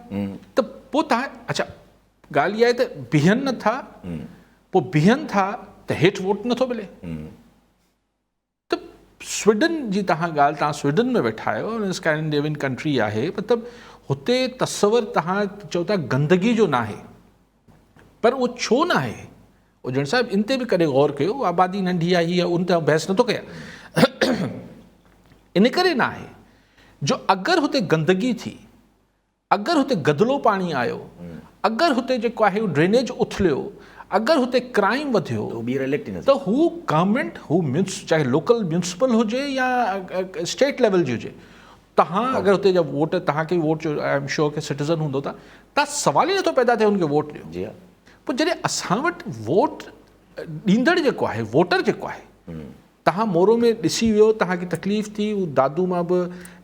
त पोइ तव्हां अच्छा ॻाल्हि इहा आहे त बीहनि नथा, पोइ बीहनि था त हेठि वोट नथो मिले। त स्वीडन जी तव्हां ॻाल्हि, तव्हां स्वीडन में वेठा आहियो, स्कैंडिनेवियन कंट्री आहे, मतिलबु हुते तसवर तव्हां चओ था गंदगी जो न आहे, पर उहो छो न आहे? उजण साहिबु इन ते बि कॾहिं गौर कयो? आबादी नंढी आहे, हीअ उन ते बहस नथो कयां, इन करे न आहे जो अगरि हुते गंदगी थी, अगरि हुते गदलो पाणी आयो, अगरि हुते जेको आहे ड्रेनेज उथलियो, अगरि हुते क्राइम वधियो, त हू गवर्नमेंट, हू चाहे लोकल म्यूनिसिपल हुजे या स्टेट लेवल जी हुजे, तव्हां अगरि हुते जा वोट, तव्हांखे वोट जो आई एम श्योर के सिटीज़न हूंदो, तव्हां सवाल ई नथो पैदा थिए हुनखे वोट ॾियो। पोइ जॾहिं असां वटि वोट ॾींदड़ जेको आहे, वोटर जेको आहे, तव्हां मोरो में ॾिसी वियो, तव्हांखे तकलीफ़ थी, उहो दादू मां बि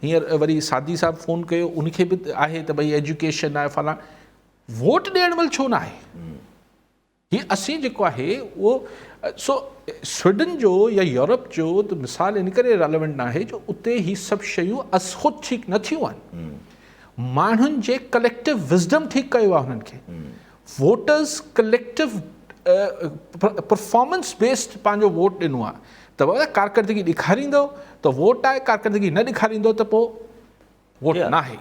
हींअर वरी सादी साहिबु फ़ोन कयो, उनखे बि आहे त भई एजुकेशन आहे फलां, वोट ॾियण महिल छो न आहे? हीअ असीं जेको आहे उहो सो स्वीडन जो या यूरोप जो त मिसाल इन करे रेलेवेंट न आहे जो उते ही सभु शयूं ख़ुदि ठीकु न थियूं आहिनि, माण्हुनि जे कलेक्टिव विज़डम ठीकु कयो आहे हुननि खे, वोटर्स कलेक्टिव परफॉर्मेंस बेस्ड पंहिंजो वोट ॾिनो आहे, त कारकर्दगी ॾेखारींदो त वोट आहे, कारकर्दगी न ॾेखारींदो त पोइ वोट न आहे।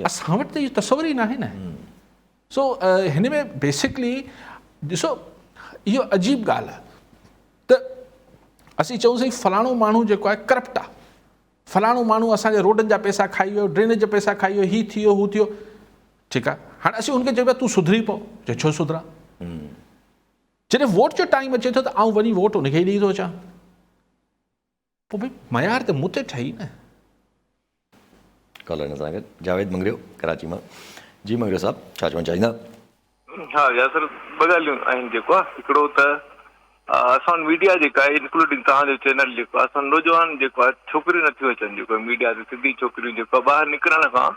असां वटि त इहो तस्वर ई न आहे न। सो हिन में बेसिकली ॾिसो, इहो अजीब ॻाल्हि आहे त असीं चऊं साईं फलाणो माण्हू जेको आहे करप्ट आहे, फलाणो माण्हू असांजे रोडनि जा पैसा खाई वियो, ड्रेनेज जा पैसा खाई वियो, हीउ थी वियो, हू थियो, ठीकु आहे, हाणे असीं हुनखे चइबो आहे तूं सुधरी पओ, चए छो सुधरा, जॾहिं वोट जो टाइम अचे थो त आउं वञी वोट हुनखे ई ॾेई थो अचां, पोइ भई मयार त मूं ते ठही न। कॉलर सां गॾु जावेद मंगरियो कराची मां। जी मंगरियो साहब, छा चवणु चाहींदा? हा यासर ॿ ॻाल्हियूं आहिनि। जेको आहे हिकिड़ो त असां मीडिया जेका आहे इंक्लूडिंग तव्हांजो चैनल जेको आहे, असां नौजवान जेको आहे छोकिरियूं नथियूं अचनि, जेको मीडिया ते सिंधी छोकिरियूं जेको आहे ॿाहिरि निकिरण खां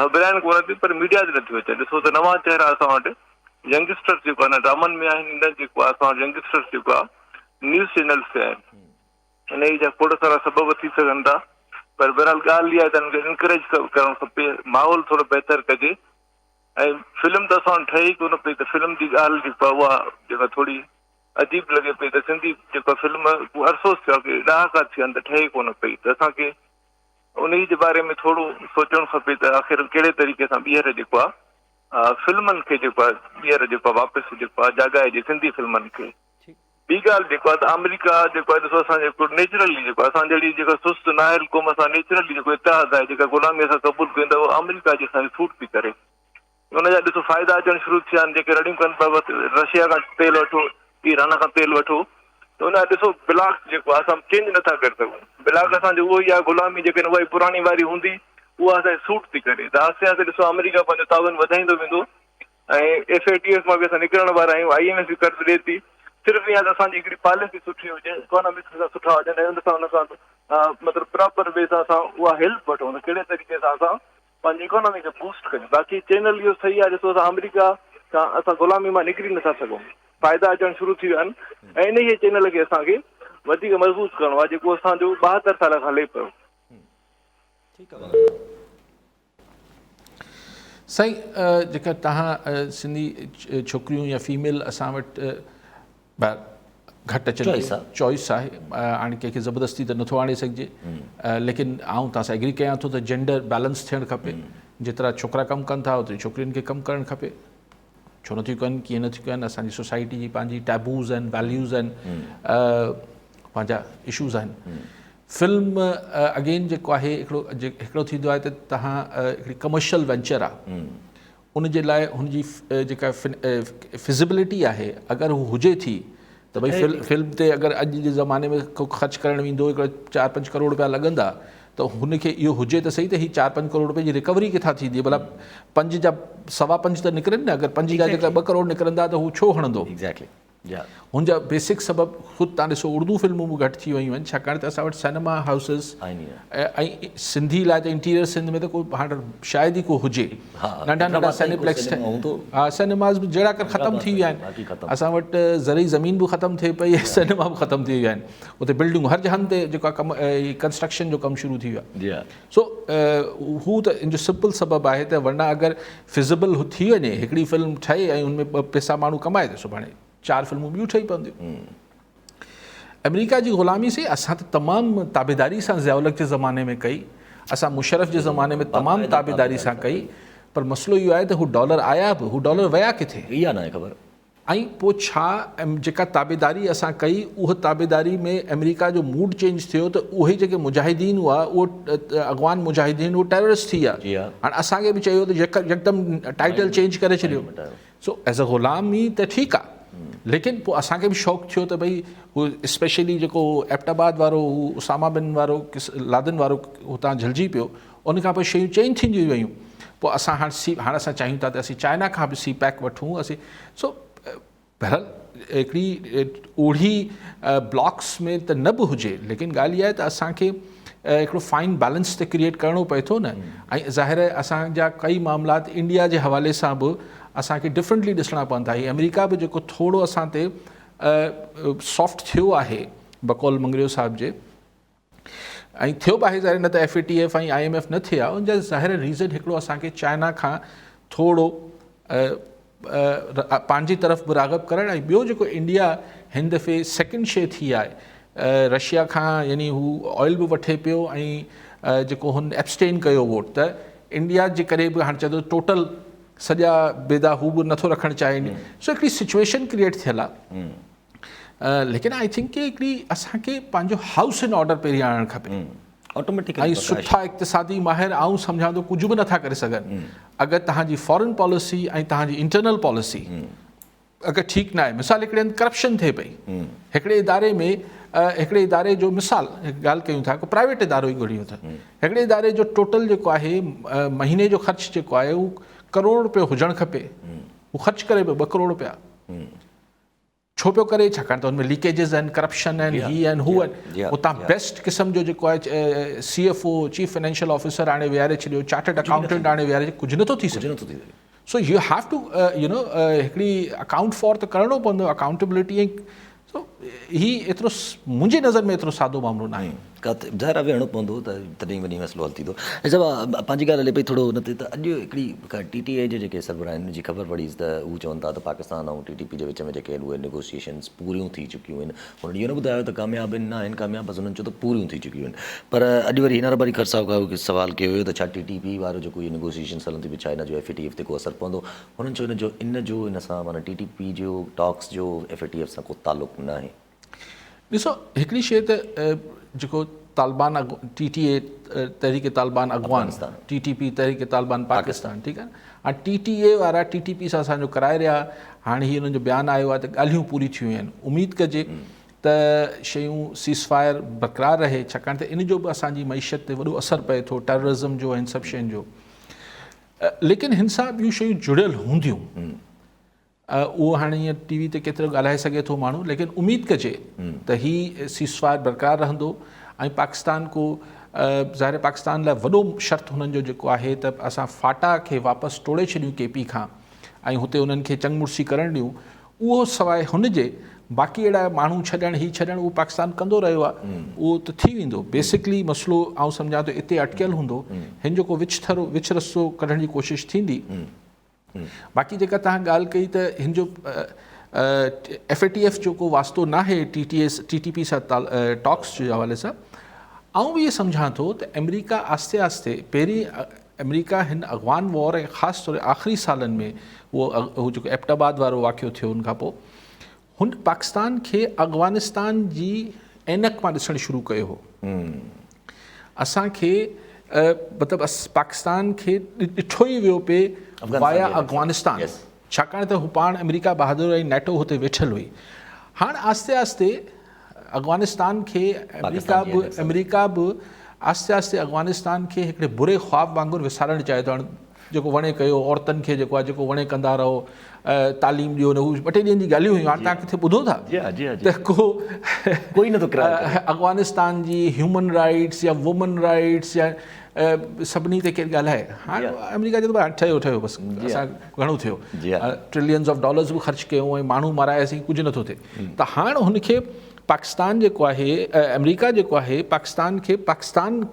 घबराइनि कोन थियूं, पर मीडिया ते नथियूं अचनि। ॾिसो त नवां चेहरा असां वटि यंगस्टर्स जेको आहे न ड्रामनि में आहिनि, इन जेको आहे असां वटि यंगस्टर्स जेको आहे न्यूज़ चैनल्स ते आहिनि, इन जा खोड़ सारा सबब थी सघनि था, पर बहरहाल ॻाल्हि इहा आहे त हिनखे इनकरेज करणु खपे, माहौल थोरो बहितर कजे। ऐं फिल्म त असां ठहे ई कोन पई, त फिल्म जी ॻाल्हि जेको आहे उहा जेका थोरी अजीब लॻे पई, त सिंधी जेका फिल्म अफ़सोस थियो आहे की ॾहाका थिया आहिनि त ठहे कोन पई, त असांखे उन जे बारे में थोरो सोचणु खपे त आख़िर कहिड़े तरीक़े सां ॿीहर जेको आहे फिल्मनि खे जेको आहे ॿीहर जेको आहे वापसि जेको आहे जाॻाइजे सिंधी फिल्मनि खे। ॿी ॻाल्हि जेको आहे त अमेरिका जेको आहे ॾिसो असां जेको नेचुरली जेको आहे असां जहिड़ी जेका सुस्त नाहिल क़ौम असां नेचुरली जेको इतिहाद आहे जेका ग़ुलामी असां क़बूल कयूं था, उहा अमेरिका जे असांखे सूट थी करे। हुनजा ॾिसो फ़ाइदा अचणु शुरू थिया आहिनि, जेके रड़ियूं कनि पिया, रशिया खां तेल वठो, ईरान खां तेल वठो, त हुन ॾिसो ब्लॉक जेको आहे असां चेंज नथा करे सघूं। ब्लॉक असांजो उहो ई आहे ग़ुलामी, जेकॾहिं उहा पुराणी वारी हूंदी उहा असांखे सूट थी करे, त आहिस्ते आहिस्ते ॾिसो अमेरिका पंहिंजो तावन वधाईंदो वेंदो, ऐं FATF मां बि असां निकिरण वारा आहियूं, IMF बि कर्ज़ ॾिए थी। सिर्फ़ु इहा त असांजी हिकिड़ी पॉलिसी सुठी हुजे, इकोनॉमिक्स सुठा हुजनि, ऐं हुन सां मतिलबु प्रॉपर वे सां असां उहा हेल्प वठूं, कहिड़े तरीक़े सां असां पंहिंजी इकोनॉमी खे बूस्ट कयूं। बाक़ी चैनल इहो सही आहे, ॾिसो असां अमेरिका खां असां ग़ुलामी मां निकिरी नथा सघूं, फ़ाइदा अचणु शुरू थी विया आहिनि, ऐं इन ई चैनल खे असांखे वधीक मज़बूत करिणो आहे, जेको असांजो 72 साल खां हले पियो। साईं, जेका तव्हां सिंधी छोकिरियूं या फीमेल असां वटि घटि अचनि, चॉइस आहे, हाणे कंहिंखे ज़बरदस्ती त नथो आणे सघिजे, लेकिन आउं तव्हां सां एग्री कयां थो त जेंडर बैलेंस थियणु खपे, जेतिरा छोकिरा कमु कनि था ओतिरी छोकिरियुनि खे कमु करणु खपे। छो नथियूं कनि, कीअं नथियूं कनि, असांजी सोसाइटी जी पंहिंजी टैबूज़ आहिनि, वैल्यूज़ आहिनि, पंहिंजा इशूज़ आहिनि। फिल्म अगेन जेको आहे हिकिड़ो थींदो आहे त तव्हां हिकिड़ी कमर्शियल वेंचर आहे, उनजे लाइ हुनजी जेका फिज़िबिलिटी आहे अगरि हू हुजे थी त भई फिल्म ते अगरि अॼु जे ज़माने में को ख़र्च करणु वेंदो, हिकिड़ो 4-5 करोड़ रुपया लॻंदा, त हुनखे इहो हुजे त सही त हीअ 4-5 करोड़ रुपए जी रिकवरी किथां थींदी, भला 5 जा 5.25 त निकिरनि न, अगरि 5 जा जेका 2 करोड़ निकिरंदा त हू छो हणंदो। हुनजा बेसिक सबब ख़ुदि तव्हां ॾिसो उर्दू फिल्मूं बि घटि थी वियूं आहिनि, छाकाणि त असां वटि सिनेमा हाउसिस ऐं सिंधी लाइ त इंटीरियर सिंध में त को हाणे शायदि ई को हुजे, नंढा नंढा सिनेप्लेक्स, हा सिनेमाज़ बि जहिड़ा कर ख़तमु थी विया आहिनि। असां वटि ज़रई ज़मीन बि ख़तमु थिए पई ऐं सिनेमा बि ख़तमु थी विया आहिनि, उते बिल्डिंगूं हर जहनि ते जेका कमु कंस्ट्रक्शन जो कमु शुरू थी वियो आहे। सो हू त इन जो सिंपल सबबु आहे त वरना अगरि फिज़िबल थी वञे, हिकिड़ी फिल्म ठहे ऐं हुनमें 2 पैसा माण्हू कमाए त सुभाणे 4 फिल्मूं ॿियूं ठही पवंदियूं। अमेरिका जी ग़ुलामी से असां त तमामु ताबेदारी सां ज़ियाउलक जे ज़माने में कई, असां मुशर्रफ जे ज़माने में तमामु ताबेदारी सां कई, पर मसइलो इहो आहे त हू डॉलर आया बि, हू डॉलर विया किथे, इहा न आहे ख़बर। ऐं पोइ छा जेका ताबेदारी असां कई, उहा ताबेदारी में अमेरिका जो मूड चेंज थियो त उहे जेके मुजाहिदीन हुआ, उहो अॻवान मुजाहिदीन, उहो टेररिस्ट थी विया। हाणे असांखे बि चयो त यकदमि टाइटल चेंज करे छॾियो। सो एज़ अ ग़ुलामी त ठीकु आहे, लेकिन पोइ असांखे बि शौक़ु थियो त भई हू स्पेशली जेको एबटाबाद वारो हू उसामा बिन वारो लादन वारो हुतां झलिजी पियो, उन खां पोइ शयूं चेंज थींदियूं वयूं। पोइ असां हाणे असां चाहियूं था त असीं चाइना खां बि CPAC वठूं असीं। सो बहरहाल हिकिड़ी ओढ़ी ब्लॉक्स में त न बि हुजे, लेकिन ॻाल्हि इहा आहे त असांखे हिकिड़ो फाइन बैलेंस त क्रिएट करिणो पए थो न। ऐं ज़ाहिर आहे असांजा कई मामलात इंडिया जे हवाले सां बि असांखे डिफरेंटली ॾिसणा पवंदा। हीअ अमेरिका बि जेको थोरो असां ते सॉफ्ट थियो आहे बकौल मंगरियो साहिब जे, ऐं थियो बि आहे ज़ाहिर, न त FATF ऐं IMF न थिया, उनजा ज़ाहिर रीज़न हिकिड़ो असांखे चाइना खां थोरो पंहिंजी तरफ़ बि राग़ब करणु, ऐं ॿियो जेको इंडिया हिन दफ़े सेकेंड शइ थी आहे, रशिया खां यानी हू ऑयल बि वठे पियो ऐं जेको हुन एब्सटेन कयो वोट, त इंडिया जे करे बि हाणे चए थो टोटल सॼा बेदा हू बि नथो रखणु चाहे। सो हिकिड़ी सिचुएशन क्रिएट थियल आहे, लेकिन आई थिंक कि हिकिड़ी असांखे पंहिंजो हाउस इन ऑर्डर पहिरीं आणणु खपे। ऑटोमेटिकली ऐं सुठा इक़्तिसादी माहिर आऊं सम्झां थो कुझु बि नथा करे सघनि अगरि तव्हांजी फॉरेन पॉलिसी ऐं तव्हांजी इंटरनल पॉलिसी अगरि ठीकु न आहे। मिसाल हिकिड़े हंधि करप्शन थिए पई हिकिड़े इदारे में हिकिड़े इदारे जो मिसाल हिकु ॻाल्हि कयूं था को प्राइवेट इदारो ई घुरियूं था हिकिड़े इदारे जो टोटल जेको आहे महीने जो ख़र्च जेको आहे उहो करोड़ रुपयो हुजणु खपे उहो ख़र्च करे पियो 2 करोड़ रुपया छो पियो करे छाकाणि त हुन में लीकेजिस आहिनि करप्शन आहिनि ही आहिनि हू आहिनि उतां बेस्ट क़िस्म जो जेको आहे CFO चीफ फाइनेंशियल ऑफिसर हाणे विहारे छॾियो चार्टर्ड अकाउंटेंट हाणे विहारे कुझु नथो थी सघे सो यू हैव टू हिकिड़ी अकाउंट फॉर त करिणो पवंदो अकाउंटेबिलिटी ऐं सो ही एतिरो मुंहिंजी नज़र में एतिरो सादो मामिलो न आहे काथे ज़ाहिर वेहणो पवंदो त तॾहिं वञी मसइलो हल थी थो। ऐं पंहिंजी ॻाल्हि हले पई थोरो न ते त अॼु हिकिड़ी TTA जे जेके सरबराह आहिनि जी ख़बर पढ़ी त हू चवनि था त पाकिस्तान ऐं TTP जे विच में जेके आहिनि उहे नेगोशिएशन्स पूरियूं थी चुकियूं आहिनि हुननि इहो न ॿुधायो त कामयाबु आहिनि न आहिनि कामयाबु बसि हुननि चयो त पूरियूं थी चुकियूं आहिनि पर अॼु वरी हींअर वरी खर साहब खां सवाल कयो हुयो त छा TTP वारो जेको इहे नेगोशिएशन्स हलनि थी छा हिन जो FATF ते को असरु पवंदो हुननि चयो इन जो इन सां माना TTP जो टॉक्स जो FATF सां को तालुक़ु न आहे। ॾिसो हिकिड़ी शइ त जेको तालिबान TTA तहरीक तालिबान अगवान TTP तहरीक तालिबान पाकिस्तान ठीकु आहे ऐं TTA वारा TTP सां असांजो कराए रहिया हाणे हीअ हुननि जो बयानु आयो आहे त ॻाल्हियूं पूरी थियूं आहिनि उमेदु कजे त शयूं सीज़फायर बरक़रार रहे छाकाणि त इन जो बि असांजी मईशत ते वॾो असरु पए थो टेररिज़म जो हिन सभु शयुनि जो लेकिन हिन सां ॿियूं शयूं जुड़ियल हूंदियूं उहो हाणे हीअं TV ते केतिरो ॻाल्हाए सघे थो माण्हू लेकिन उमेदु कजे त ही सीज़फायर बरक़रार रहंदो ऐं पाकिस्तान को ज़ाहिर पाकिस्तान लाइ वॾो शर्त हुननि जो जेको आहे त असां फाटा खे वापसि तोड़े छॾियूं KP खां ऐं हुते उन्हनि खे चंग मुड़सी करणु ॾियूं उहो सवाइ हुनजे बाक़ी अहिड़ा माण्हू छॾणु उहो पाकिस्तान कंदो रहियो आहे उहो त थी वेंदो बेसिकली मसइलो आउं सम्झां थो इते अटकियल हूंदो हिन जो को विच रस्तो कढण जी कोशिशि थींदी। बाक़ी जेका तव्हां ॻाल्हि कई त हिन जो FATF जो को वास्तो न आहे TTP सां टॉक्स जे हवाले सां आउं बि इहे सम्झां थो त अमेरिका आस्ते आस्ते पहिरीं अमेरिका हिन अफ़गान वॉर ऐं ख़ासि तौर आख़िरी सालनि में उहो जेको एबटाबाद वारो वाक़ियो थियो उन खां पोइ हुन पाकिस्तान खे अफ़गानिस्तान जी ऐनक मां ॾिसणु शुरू कयो हो असांखे मतिलबु पाकिस्तान खे ॾिठो ई वियो पिए वाया अफ़गानिस्तान छाकाणि त हू पाण अमेरिका बहादुर ऐं NATO हुते वेठल हुई हाणे आस्ते आस्ते अफ़गानिस्तान खे अमेरिका बि आस्ते आस्ते अफ़गानिस्तान खे हिकिड़े बुरे ख़्वाब वांगुरु विसारणु चाहे थो जेको वणे कयो औरतुनि खे जेको आहे जेको वणे कंदा रहो तालीम ॾियो न हू 2 टे ॾींहंनि जी ॻाल्हियूं हुयूं हाणे तव्हां किथे ॿुधो था त कोई नथो अफ़गानिस्तान जी ह्यूमन राइट्स या वुमन राइट्स या सभिनी ते केरु ॻाल्हाए हाणे अमेरिका जो त ठहियो बसि असां घणो थियो ट्रिलियन्स ऑफ डॉलर्स बि ख़र्चु कयूं ऐं माण्हू मारायासीं कुझु नथो थिए त हाणे हुनखे पाकिस्तान जेको आहे अमेरिका जेको आहे पाकिस्तान खे पाकिस्तान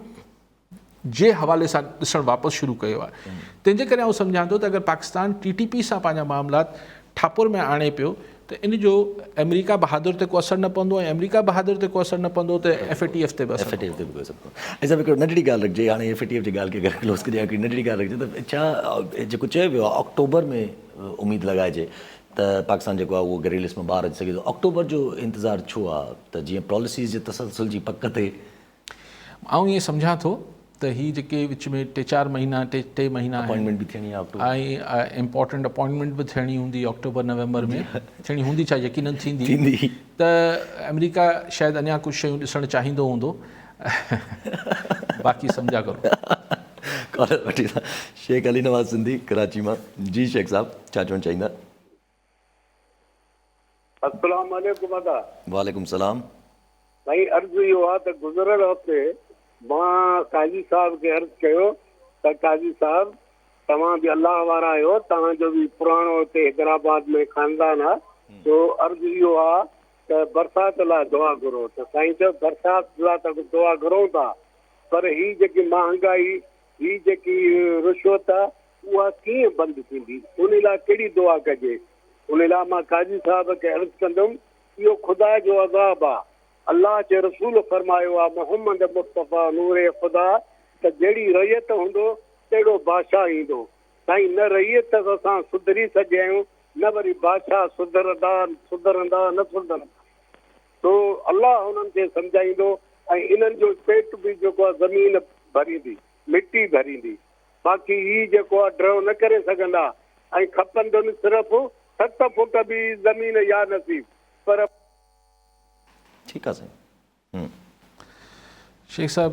जे हवाले सां ॾिसणु वापसि शुरू कयो आहे तंहिंजे करे आउं सम्झां थो त अगरि पाकिस्तान TTP सां पंहिंजा मामलात ठापुर में आणे पियो त इन जो अमेरिका बहादुर ते को असरु न पवंदो ऐं अमेरिका बहादुर ते को असरु न पवंदो त FATF ते बि ऐं सभु हिकिड़ो नंढड़ी ॻाल्हि रखिजे हाणे FATF जी ॻाल्हि खे अगरि क्लोज़ कजे हिकिड़ी नंढड़ी ॻाल्हि रखिजे त छा जेको चयो वियो आहे अक्टूबर में उमेदु लॻाइजे त पाकिस्तान जेको आहे उहो ग्रे लिस्ट में ॿाहिरि अची सघे थो अक्टूबर जो इंतज़ारु छो आहे त जीअं पॉलिसीज़ जे तसलसल जी पक ते आउं ईअं सम्झां थो त ही जेके विच में 3-4 महीना 3 महीना अपॉइंटमेंट बि थियणी आहे ऐं इम्पोर्टेंट अपॉइंटमेंट बि थियणी हूंदी अक्टूबर नवंबर में थियणी हूंदी छा यकीनन थींदी त अमेरिका शायदि अञा कुझु शयूं ॾिसणु चाहींदो हूंदो बाक़ी सम्झा करो वठी शेख अली नवाज़ सिंधी कराची मां जी शेख साहब छा चवणु चाहींदा। अस्सलाम वालेकुम अदा। वालेकुम सलाम। भाई अर्ज़ु इहो आहे त गुज़िरियल हफ़्ते मां काज़ी साहब खे अर्ज़ु कयो त काज़ी साहब तव्हां बि अलाह वारा आहियो तव्हांजो बि पुराणो हिते हैदराबाद में ख़ानदान आहे तो अर्ज़ु इहो आहे त बरसाति लाइ दुआ घुरो त साईं चयो बरसाति लाइ त दुआ घुरूं था पर हीअ जेकी महांगाई हीअ जेकी रिश्वत आहे उहा कीअं बंदि थींदी उन लाइ कहिड़ी दुआ कजे उन लाइ मां काज़ी साहब खे अर्ज़ु कंदुमि इहो ख़ुदा जो अज़ाब आहे अल्लाह जे रसूल फरमायो आहे मोहम्मद मुस्तफ़ा नूरे ख़ुदा त जहिड़ी रहियत हूंदो तहिड़ो बादशाह ईंदो साईं न रहियत असां सुधरी सघिया आहियूं न वरी बादशाह सुधरंदा न सुधरंदा तो अल्लाह हुननि खे सम्झाईंदो ऐं इन्हनि जो पेट बि जेको आहे ज़मीन भरींदी, मिटी भरींदी। बाक़ी ही जेको आहे ड्रो न करे सघंदा ऐं खपंदुनि सिर्फ़ु 7 फुट बि ज़मीन या नसीब। पर ठीकु आहे साईं। शेख साहब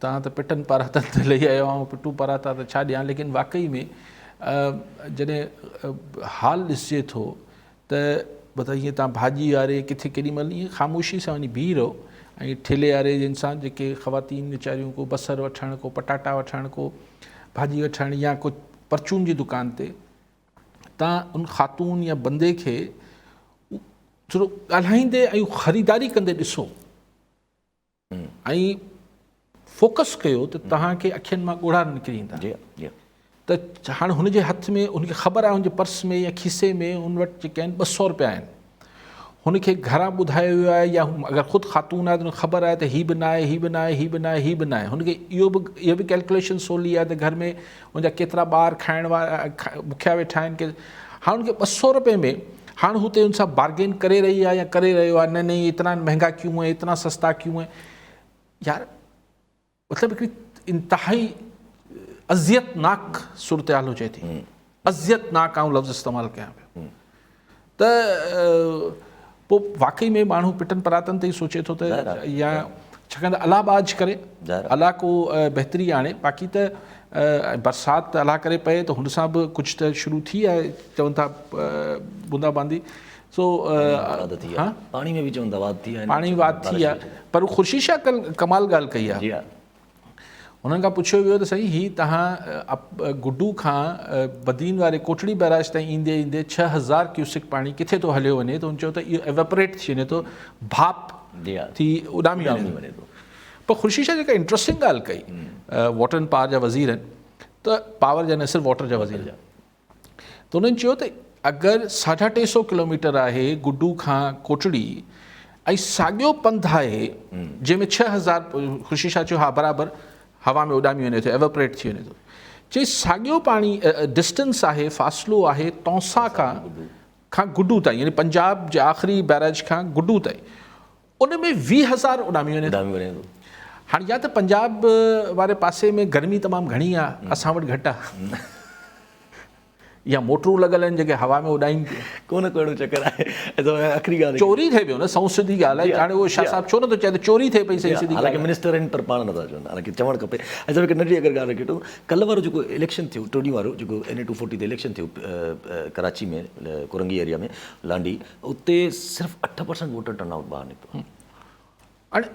तव्हां त पिटनि पारां त लही आयो ऐं पिटूं पारां त छा ॾियां, लेकिन वाकई में जॾहिं हाल ॾिसिजे थो त मतिलबु ईअं तव्हां भाॼी वारे किथे केॾी महिल ईअं ख़ामोशी सां वञी बीह रहो ऐं ठेले वारे इंसान जेके ख़वातीन वीचारियूं को बसर वठणु, को पटाटा वठणु, को भाॼी वठणु या को परचून जी दुकान ते, तव्हां उन ख़ातून या बंदे खे थोरो ॻाल्हाईंदे ऐं ख़रीदारी कंदे ॾिसो ऐं फोकस कयो त तव्हांखे अखियुनि मां ॻोढ़ा निकिरी ईंदा। त हाणे हुनजे हथ में, हुनखे ख़बर आहे हुनजे पर्स में या खीसे में हुन वटि जेके आहिनि 200 रुपया आहिनि, हुनखे घरां ॿुधायो वियो आहे या अगरि ख़ुदि ख़ातून आहे त हुनखे ख़बर आहे त हीअ बि न आहे, हीअ बि न आहे, हीअ बि न आहे, हीअ बि न आहे, हुनखे इहो बि कैलकुलेशन सवली आहे त घर में मुंहिंजा केतिरा ॿार खाइण वारा बुखिया वेठा आहिनि की हाणे हुनखे 200 रुपये में हाणे हुते हुन सां बार्गेन करे रही आहे या करे रहियो आहे, न इतना महांगा क्यों है, इतना सस्ता क्यों है। यार मतिलबु हिकिड़ी इंतिहाई अज़ियतनाक सूरत हाल हुजे थी, अज़ियतनाक आऊं लफ़्ज़ इस्तेमालु कयां पियो त पोइ वाकई में माण्हू पिटनि परातनि ते ई सोचे थो त या छाकाणि त अलाह बाज करे, अलाह को बहितरी आणे। बाक़ी त बरसाति त अलाह करे पए त हुन सां बि कुझु त शुरू थी आहे, चवनि था बूंदाबांदी। सो पाणी में बि चवनि था वाध थी आहे, पाणी वाध थी आहे। पर ख़ुर्शीद शाह कमाल ॻाल्हि कई आहे। हुननि खां पुछियो वियो त साईं हीअ तव्हां गुड्डू खां बदीन वारे कोटड़ी बैराज ताईं ईंदे ईंदे 6000 क्यूसिक पाणी किथे थो हलियो वञे, त हुन चयो त इहो एवेपरेट थी वञे थो, भाप थी उॾामी वञे थो। पर ख़ुर्शीद शाह जेका इंट्रस्टिंग ॻाल्हि कई, वाटर एंड पावर जा वज़ीर आहिनि, त पावर जा न सिर्फ़ु वाटर जा वज़ीर, त हुननि चयो त अगरि 350 किलोमीटर आहे गुड्डू खां कोटड़ी ऐं साॻियो पंधु आहे जंहिंमें 6000, ख़ुर्शीद शाह चयो हा बराबरि हवा में उॾामी वञे थो, एवेपरेट थी वञे थो। चई साॻियो पाणी डिस्टेंस आहे, फ़ासिलो आहे तौसा खां गुड्डू ताईं, यानी पंजाब जे आख़िरी बैराज खां गुड्डू ताईं, उन में 20,000 उॾामी वञे थो। हाणे या त पंजाब वारे पासे में गर्मी तमामु घणी आहे, असां वटि घटि आहे, या मोटरूं लॻल आहिनि जेके हवा में उॾाइनि कोन कहिड़ो चकर आहे। आख़िरी ॻाल्हि चोरी थिए पियो न, सौ सिधी ॻाल्हि आहे। हाणे उहो शाह साहिबु छो नथो चए त चोरी थिए पई, सही सिधी हालांकि मिनिस्टर आहिनि पर पाण नथा चवनि, हालांकि चवणु खपे। ऐं हिकु नंढी अगरि ॻाल्हि रखे थो, कल्ह वारो जेको इलेक्शन थियो, टोडी वारो जेको NA-240 ते इलेक्शन थियो कराची में, कुरंगी एरिया में, लांडी, उते सिर्फ़ु 8% वोटर टर्नआउट ॿाहिरि निकितो। हाणे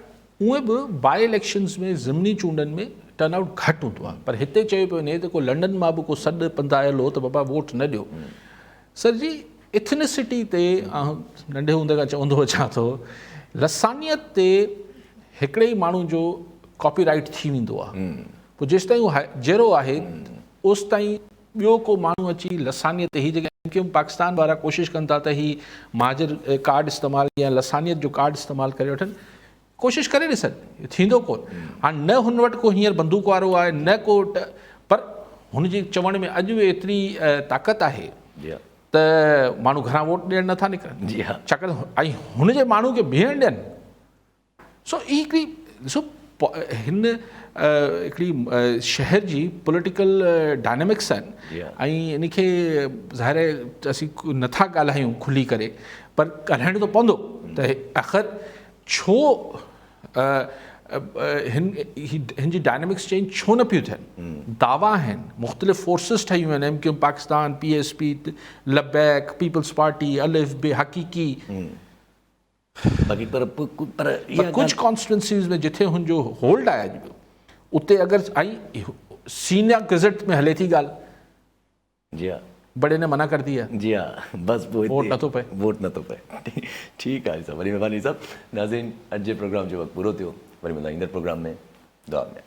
उहे बि बाई इलेक्शन्स में, ज़िमनी चूंडनि में टर्नआउट घटि हूंदो आहे, पर हिते चयो पियो वञे त को लंडन मां बि को सॾु पंधु आयल हो त बाबा वोट न ॾियो। सर जी एथनिसिटी ते नंढे हूंदे खां चवंदो अचां थो, लसानियत ते हिकिड़े ई माण्हू जो कॉपीराइट थी वेंदो आहे, पोइ जेसि ताईं उहो जहिड़ो आहे ओसि ताईं ॿियो को माण्हू अची लसानियत ते, हीअ जेके पाकिस्तान वारा कोशिशि कनि था त हीअ महाजर कार्ड इस्तेमालु या लसानियत जो कार्ड इस्तेमालु करे वठनि, कोशिशि करे ॾिसनि, थींदो कोन। हाणे न हुन वटि को हींअर बंदूक वारो आहे, न को पर हुनजे चवण में अॼु बि एतिरी ताक़त आहे त माण्हू घरां वोट ॾियणु नथा निकिरनि, छाकाणि ऐं हुनजे माण्हू खे बीहणु ॾियनि। सो ही हिकिड़ी ॾिसो हिन हिकिड़ी शहर जी पॉलिटिकल डायनेमिक्स आहिनि, ऐं इनखे ज़ाहिर आहे असीं नथा ॻाल्हायूं खुली करे, पर ॻाल्हाइणो त पवंदो त आख़िर छो हिन जी डायनेमिक्स चेंज छो न पियूं थियनि। दावा आहिनि, मुख़्तलिफ़ फोर्सिस ठहियूं आहिनि, MQM Pakistan, PSP, Labbaik, peoples party, अलिफ बे हक़ीक़ी, बाक़ी पर कुछ कॉन्स्टिट्यूंसीज़ में जिथे हुनजो होल्ड आहे अॼु बि, उते अगरि ऐं सीनियर गज़ट में हले थी ॻाल्हि, जी हा, बड़े ने मना कर दिया, जी हा, बस वोट नथो पए, वोट नथो पए। ठीकु आहे साहब, वरी महिरबानी साहब। नाज़रीन, अॼु जे प्रोग्राम जो वक़्तु पूरो थियो, वरी मिलंदा ईंदड़ प्रोग्राम में, दुआ में।